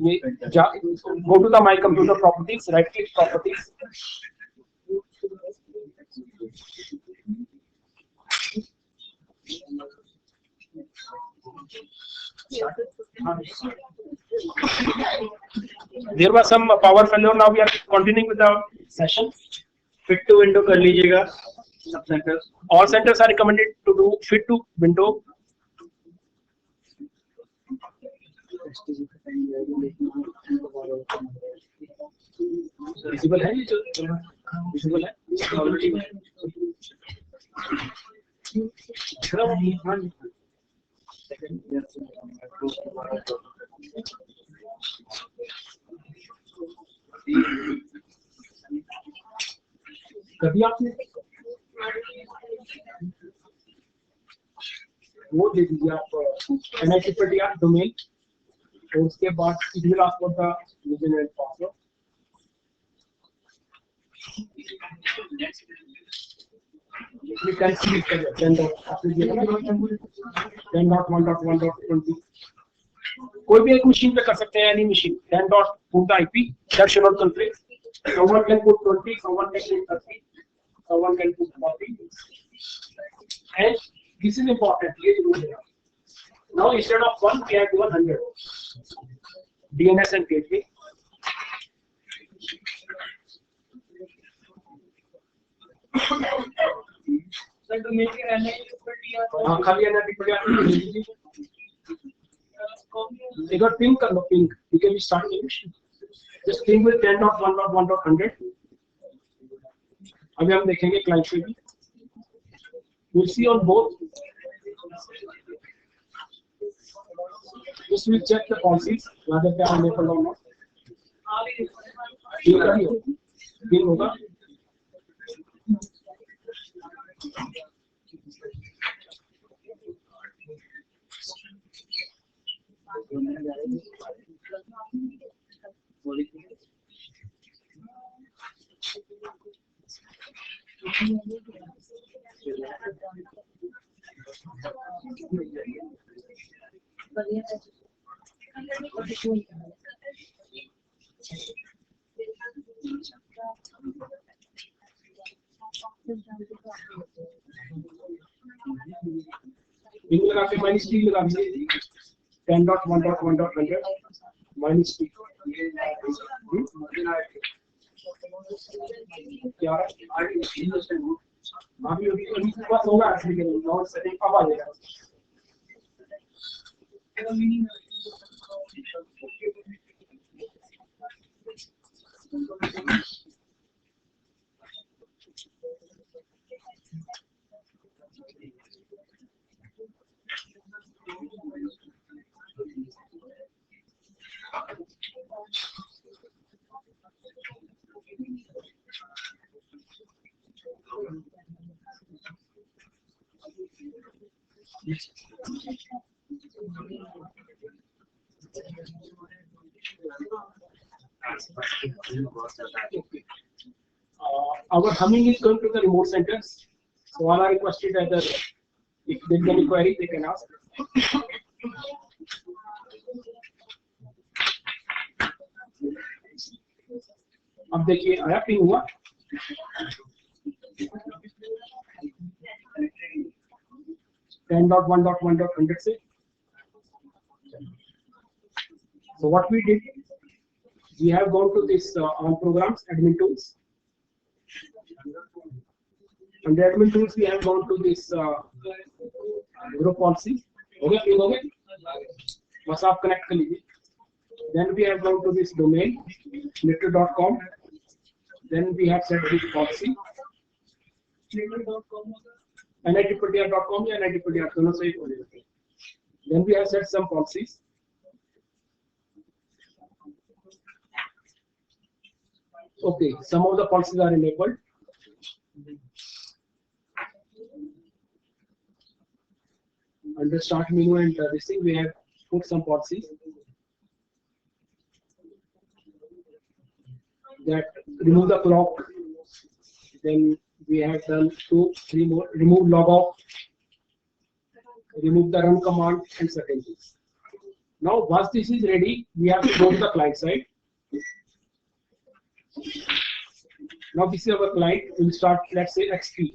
Go to the My Computer properties, right click properties. There was some power failure. Now we are continuing with the session. Fit to window कर लीजिएगा सब centres. All centers are recommended to do fit to window. Visible है ये जो visible है already कभी आपने वो दे दीजिए आप NIT पर दिया डोमेन और उसके बाद email आपको का user name password. You can see it here. 10.1.1.20. कोई भी एक मशीन पे कर सकते हैं, any machine. 10 dot put the IP that should not conflict. Someone can put 20, someone can put 30, someone can put 40. And this is important. Now instead of 1, we have given 100. DNS and gateway. Sir तो मेरे रहने के ऊपर दिया हाँ खाली NIT पर दिया. एक बार पिंग कर लो ping. You can start the machine. Just ping with 10.1.1.100. अभी हम देखेंगे क्लाइंट पे भी. We'll see on both. Just we'll check the policies whether they are enabled or not. Ping होगा. पिंग लगा के -t लगा दीजिए. 10.1.1.100 -t. क्या अभी पास होगा एक्चुअली नॉट सेटिंग अब आ जाएगा. Our humming is going to the remote centers. So all are requested either if there is any query they can ask. अब देखिए आया पिंग हुआ. 10.1.1.100 से. So what we did, we have gone to this on programs admin tools. Under admin tools we have gone to this group policy. Okay, ping हो गए. बस आप connect कर लीजिए. Then we have gone to this domain netto.com. Then we have set this policy. NITPTR.com या NITPTR दोनों से ही हो जाएगा. Then we have set some policies. Okay, some of the policies are enabled. Under start menu and this thing we have put some policies that remove the clock. Then we have done 2, 3 more. Remove log off, remove the run command and certain things. Now, once this is ready, we have to go to the client side. Now, this is our client. We'll start, let's say, XP.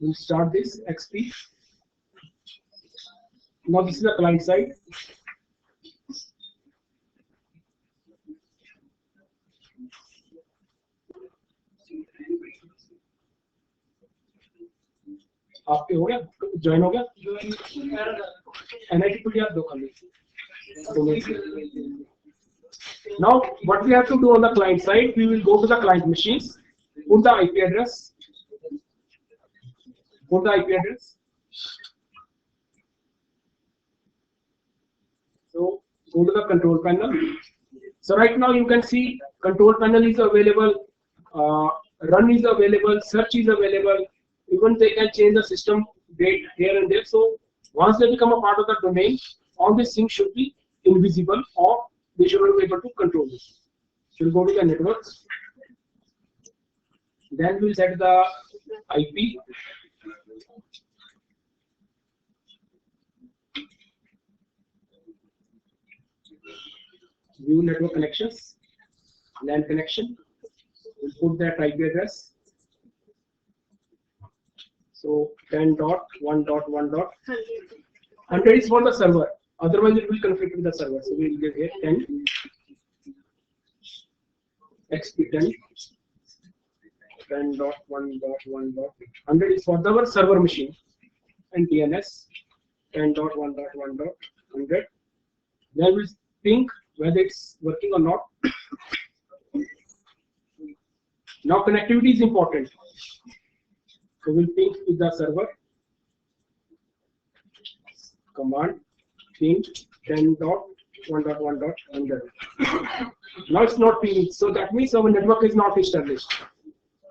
We'll start this XP. Now, this is the client side. आपके हो गया join हो गया NIT को याद दो खाली now what we have to do on the client side, we will go to the client machines, put the IP address, so go to the control panel. So right now you can see control panel is available, run is available, search is available. Even they can change the system date here and there. So once they become a part of the domain, all these things should be invisible or they should not be able to control this. So we'll go to the networks. Then we'll set the IP. View network connections, LAN connection. We'll put that IP address. So 10.1.1.100 is for the server. Otherwise, it will conflict with the server. So we will get here 10 XP 10.1.1.100 is for our server machine and DNS 10.1.1.100. Then we'll think whether it's working or not. Now connectivity is important. So we'll ping with the server. Command ping 10.1.1.100. Now it's not pinging, so that means our network is not established.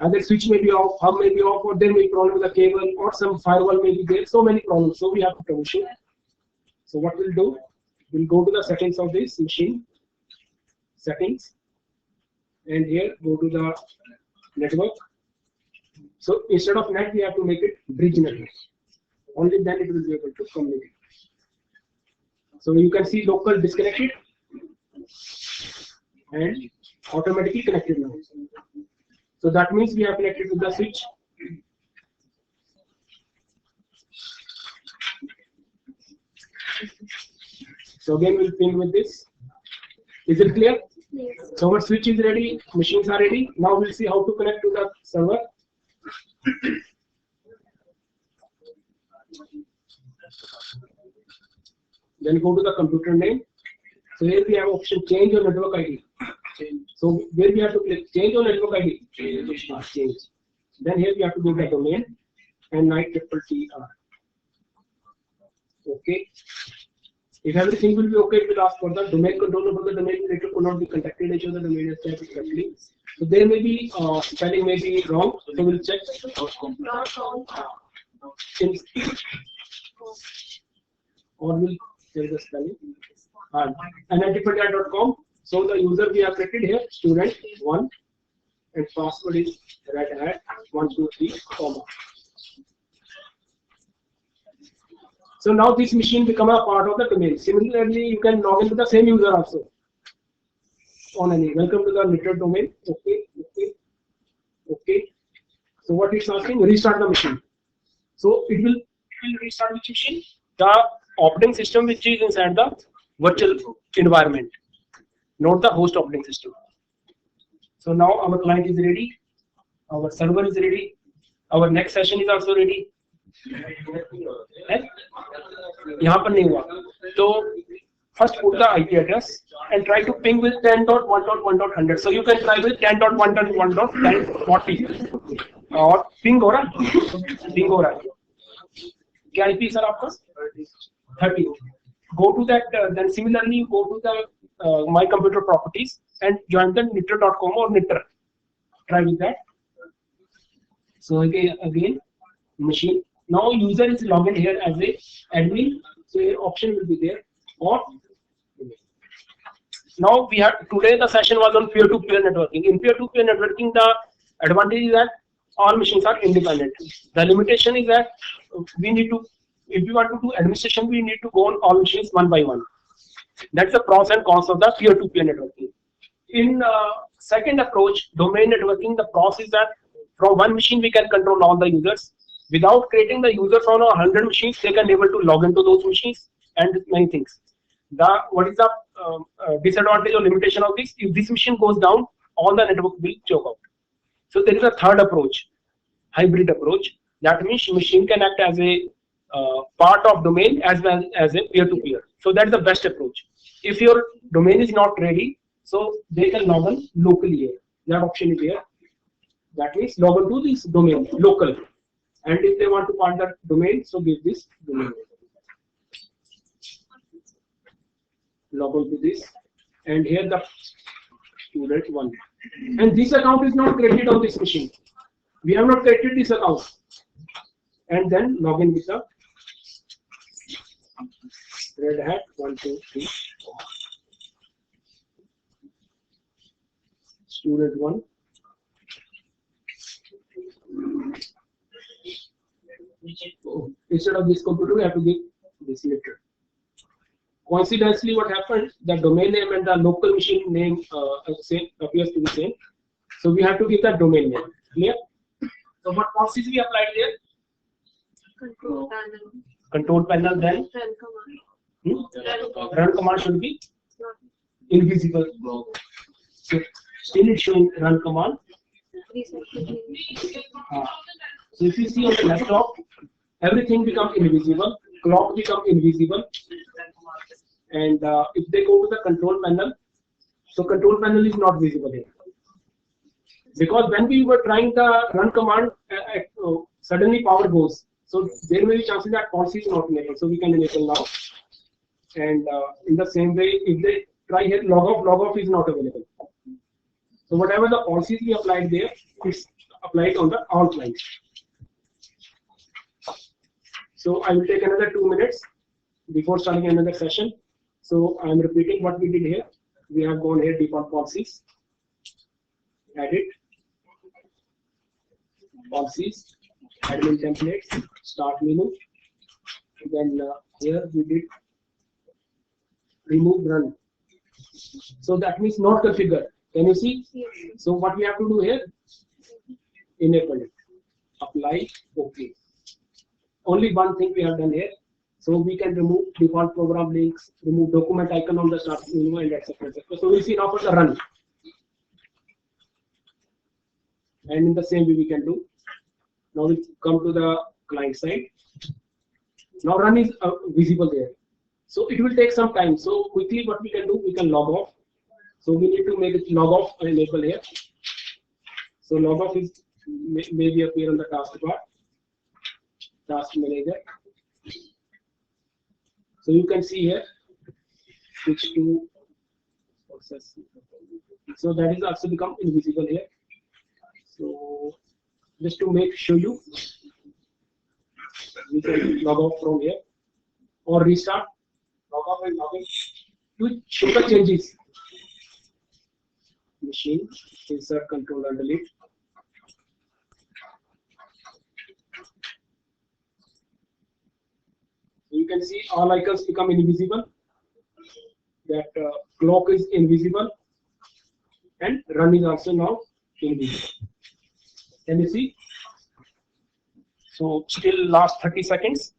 Either switch may be off, hub may be off, or there may be problem with the cable, or some firewall may be there. So many problems. So we have to troubleshoot. So what we'll do? We'll go to the settings of this machine. Settings, and here go to the network. So instead of NAT, we have to make it bridge network. Only then it will be able to communicate. So you can see local disconnected and automatically connected now. So that means we have connected with the switch. So again we'll ping with this. Is it clear? Yes. So our switch is ready, machines are ready. Now we'll see how to connect to the server. Then go to the computer name. So here we have option change your network ID. So where we have to click change your network ID. Change. Then here we have to go to the domain and NITRTR. Okay. If everything will be okay, it will ask for the domain controller, but the domain relator could not be contacted. Each of the domain is typed correctly. So there may be spelling may be wrong. So we'll check. Or we'll check the spelling. NITRTR.com. So the user we have created here, student 1, and password is red@123, comma. So now this machine become a part of the domain. Similarly, you can log into the same user also. On any welcome to the NITR domain. Okay. So what it's asking, restart the machine. So it will restart which machine? The operating system which is inside the virtual environment, not the host operating system. So now our client is ready, our server is ready, our next session is also ready. यहाँ पर नहीं हुआ तो first put the IP address and try to ping with 10.1.1.100. So you can try with 10.1.1.1040 और ping हो रहा है क्या IP सर आपका 30. Go to that then similarly go to the my computer properties and join the nitr.com or nitr. Try with that. So again machine. Now user is logged in here as a admin, so your option will be there. Or now we have today the session was on peer-to-peer networking. In peer-to-peer networking, the advantage is that all machines are independent. The limitation is that we need to if we want to do administration, we need to go on all machines one by one. That's the pros and cons of the peer-to-peer networking. In second approach, domain networking, the pros is that from one machine we can control all the users. Without creating the users on 100 machines, they can able to log into those machines and many things. What is the disadvantage or limitation of this? If this machine goes down, all the network will choke out. So there is a third approach, hybrid approach. That means machine can act as a part of domain as well as a peer-to-peer. So that's the best approach. If your domain is not ready, so they can log on locally here. That option is here. That means log on to this domain local. And if they want to part the domain, so give this domain. Log on to this. And here the student one. And this account is not created on this machine. We have not created this account. And then log in with the Red Hat 1, 2, 3, 4. Student 1. Oh, instead of this computer, we have to give this later. Coincidentally, what happened? The domain name and the local machine name same appears to be same. So we have to give the domain name. Clear? So what policies we applied there? Control panel. Control panel, then Run command. run command should be Not invisible. So still it's showing run command. reset the So if you see on the laptop, everything becomes invisible, clock becomes invisible, and if they go to the control panel, so control panel is not visible here. Because when we were trying the run command, suddenly power goes. So there may be chances that policy is not enabled. So we can enable now. And in the same way, if they try here, log off is not available. So whatever the policies we applied there is applied on the all clients. So I will take another 2 minutes before starting another session. So I am repeating what we did here. We have gone here default policies, edit, policies, admin templates, start menu. Then here we did remove run. So that means not configure. Can you see? Yes. So what we have to do here? Enable it. Apply. OK. Only one thing we have done here. So we can remove default program links, remove document icon on the start menu, and etc. So we'll see now for the run. And in the same way we can do. Now we come to the client side. Now run is visible there. So it will take some time. So quickly what we can do, we can log off. So we need to make it log off enable here. So log off is maybe appear on the taskbar, task manager. So you can see here, switch to process. So that is also become invisible here. So just to show you, we can log off from here or restart, log off and log in to show the changes. Machine, insert, control and delete. You can see all icons become invisible. That clock is invisible and run is also now invisible. Can you see? So still last 30 seconds.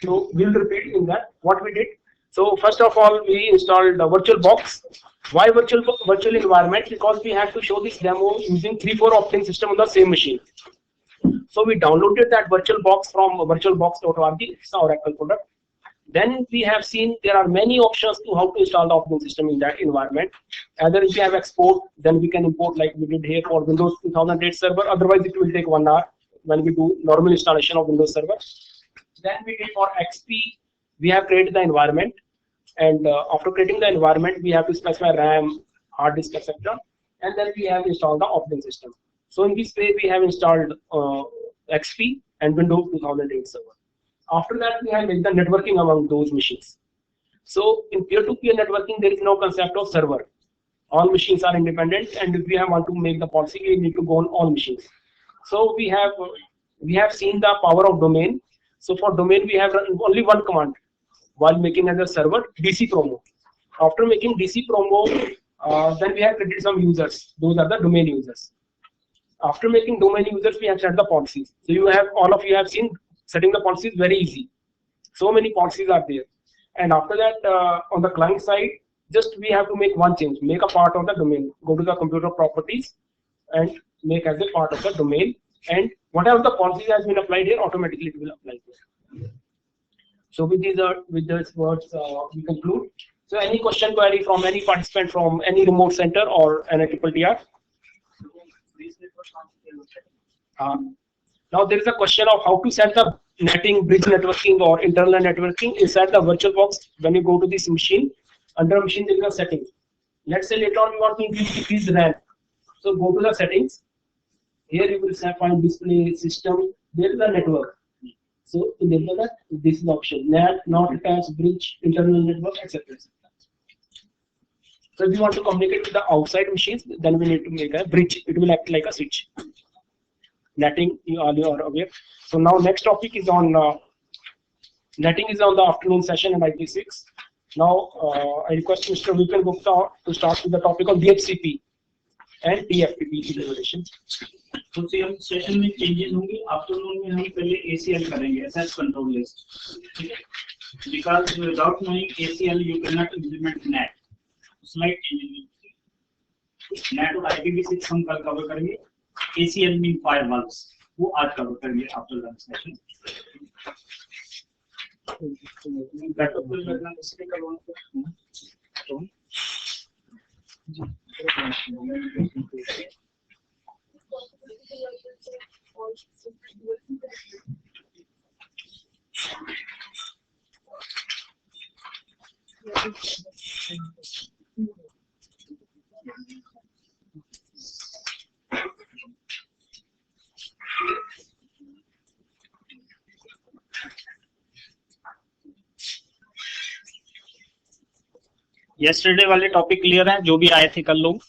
So we'll repeat in that what we did. So first of all, we installed the VirtualBox. Why virtual environment? Because we have to show this demo using 3-4 operating system on the same machine. So we downloaded that VirtualBox from virtualbox.org. It's our Oracle product. Then we have seen there are many options to how to install the operating system in that environment. Either if we have export, then we can import like we did here for Windows 2008 server. Otherwise, it will take 1 hour when we do normal installation of Windows server. Then we did for XP, we have created the environment. And after creating the environment, we have to specify RAM, hard disk, etc. And then we have installed the operating system. So in this way, we have installed XP and Windows 2008 server. After that, we have made the networking among those machines. So in peer-to-peer networking, there is no concept of server. All machines are independent, and if we want to make the policy, we need to go on all machines. So we have seen the power of domain. So for domain, we have only one command while making as a server, DC promo. After making DC promo, then we have created some users. Those are the domain users. After making domain users, we have set the policies. So you have, all of you have seen setting the policies very easy. So many policies are there. And after that, on the client side, just we have to make one change, make a part of the domain, go to the computer properties and make as a part of the domain. And whatever the policy has been applied here, automatically it will apply here. So with these words, we conclude. So any question, query from any participant from any remote center or NITTR? Now there is a question of how to set the netting, bridge networking or internal networking inside the VirtualBox. When you go to this machine, under machine there is a setting. Let's say later on you want to increase RAM. So go to the settings. Here you will find display system. There is a network. So in the this is the option: NAT, not attached, bridge, internal network, etc. So if you want to communicate with the outside machines, then we need to make a bridge. It will act like a switch. Netting, you are aware. So now next topic is on netting is on the afternoon session in IP6. Now I request Mr. Vipin Gupta to start with the topic on DHCP and TFTP implementation. तो हम session में changes होंगे. Afternoon में हम पहले ACL करेंगे, access control list. ठीक है? Because without knowing ACL you cannot implement NAT. Slight changes. NAT और IPv6 हम कल कवर करेंगे. ACL mean firewalls. वो आज कवर करेंगे after lunch session. That will be the speaker one. Yesterday वाले टॉपिक क्लियर हैं जो भी आए थे कल लोग?